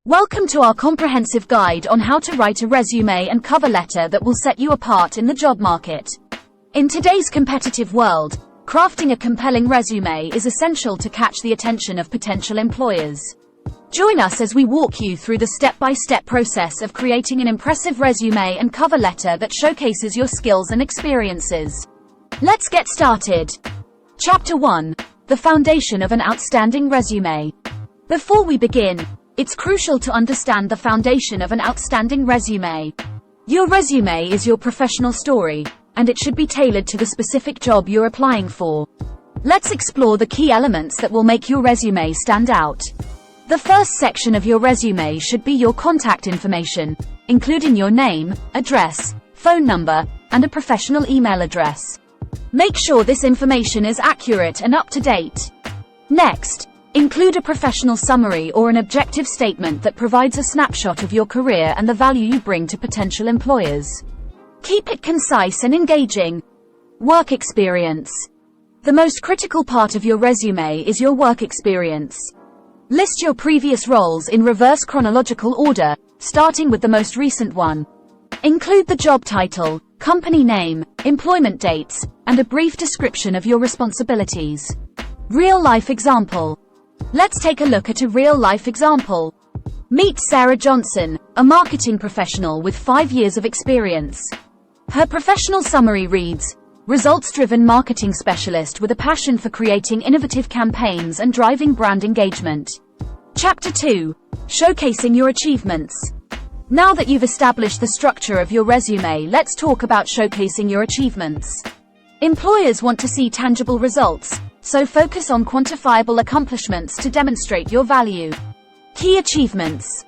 Welcome to our comprehensive guide on how to write a resume and cover letter that will set you apart in the job market. In today's competitive world, crafting a compelling resume is essential to catch the attention of potential employers. Join us as we walk you through the step-by-step process of creating an impressive resume and cover letter that showcases your skills and experiences. Let's get started. Chapter 1. The foundation of an outstanding resume. Before we begin, it's crucial to understand the foundation of an outstanding resume. Your resume is your professional story, and it should be tailored to the specific job you're applying for. Let's explore the key elements that will make your resume stand out. The first section of your resume should be your contact information, including your name, address, phone number, and a professional email address. Make sure this information is accurate and up to date. Next, include a professional summary or an objective statement that provides a snapshot of your career and the value you bring to potential employers. Keep it concise and engaging. Work experience. The most critical part of your resume is your work experience. List your previous roles in reverse chronological order, starting with the most recent one. Include the job title, company name, employment dates, and a brief description of your responsibilities. Real-life example. Let's take a look at a real-life example. Meet Sarah Johnson, a marketing professional with 5 years of experience. Her professional summary reads, results-driven marketing specialist with a passion for creating innovative campaigns and driving brand engagement. Chapter 2. Showcasing your achievements. Now that you've established the structure of your resume, let's talk about showcasing your achievements. Employers want to see tangible results, so focus on quantifiable accomplishments to demonstrate your value. Key achievements.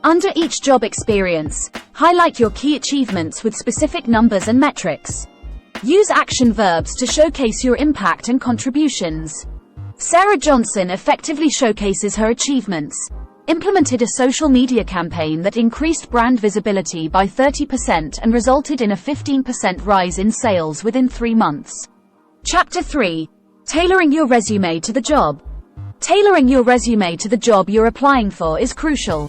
Under each job experience, highlight your key achievements with specific numbers and metrics. Use action verbs to showcase your impact and contributions. Sarah Johnson effectively showcases her achievements. Implemented a social media campaign that increased brand visibility by 30% and resulted in a 15% rise in sales within 3 months. Chapter 3. Tailoring your resume to the job. Tailoring your resume to the job you're applying for is crucial.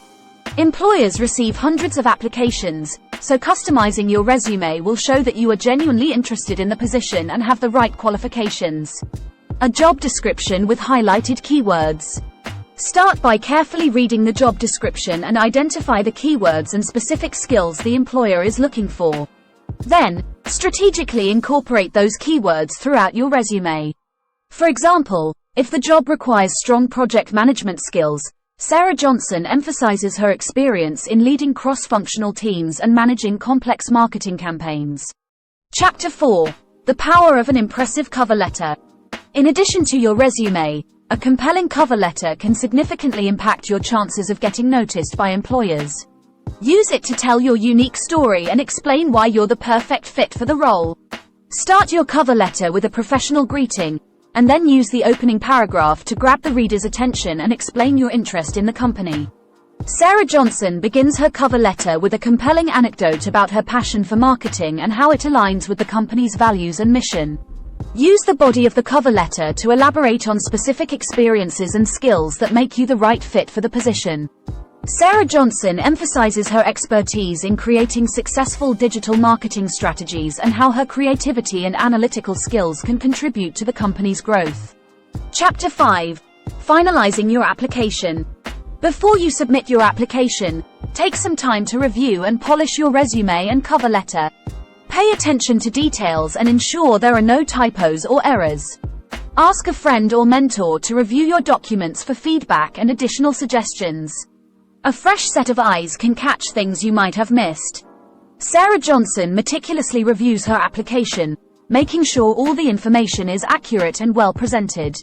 Employers receive hundreds of applications, so customizing your resume will show that you are genuinely interested in the position and have the right qualifications. A job description with highlighted keywords. Start by carefully reading the job description and identify the keywords and specific skills the employer is looking for. Then, strategically incorporate those keywords throughout your resume. For example, if the job requires strong project management skills, Sarah Johnson emphasizes her experience in leading cross-functional teams and managing complex marketing campaigns. Chapter 4. The power of an impressive cover letter. In addition to your resume, a compelling cover letter can significantly impact your chances of getting noticed by employers. Use it to tell your unique story and explain why you're the perfect fit for the role. Start your cover letter with a professional greeting, and then use the opening paragraph to grab the reader's attention and explain your interest in the company. Sarah Johnson begins her cover letter with a compelling anecdote about her passion for marketing and how it aligns with the company's values and mission. Use the body of the cover letter to elaborate on specific experiences and skills that make you the right fit for the position. Sarah Johnson emphasizes her expertise in creating successful digital marketing strategies and how her creativity and analytical skills can contribute to the company's growth. Chapter 5. Finalizing your application. Before you submit your application, take some time to review and polish your resume and cover letter. Pay attention to details and ensure there are no typos or errors. Ask a friend or mentor to review your documents for feedback and additional suggestions. A fresh set of eyes can catch things you might have missed. Sarah Johnson meticulously reviews her application, making sure all the information is accurate and well presented.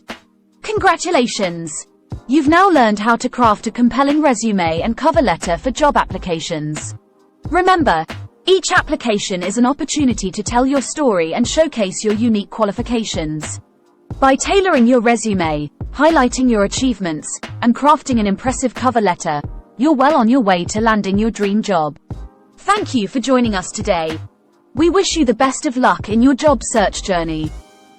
Congratulations! You've now learned how to craft a compelling resume and cover letter for job applications. Remember, each application is an opportunity to tell your story and showcase your unique qualifications. By tailoring your resume, highlighting your achievements, and crafting an impressive cover letter, you're well on your way to landing your dream job. Thank you for joining us today. We wish you the best of luck in your job search journey.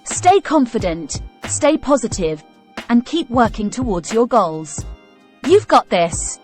Stay confident, stay positive, and keep working towards your goals. You've got this.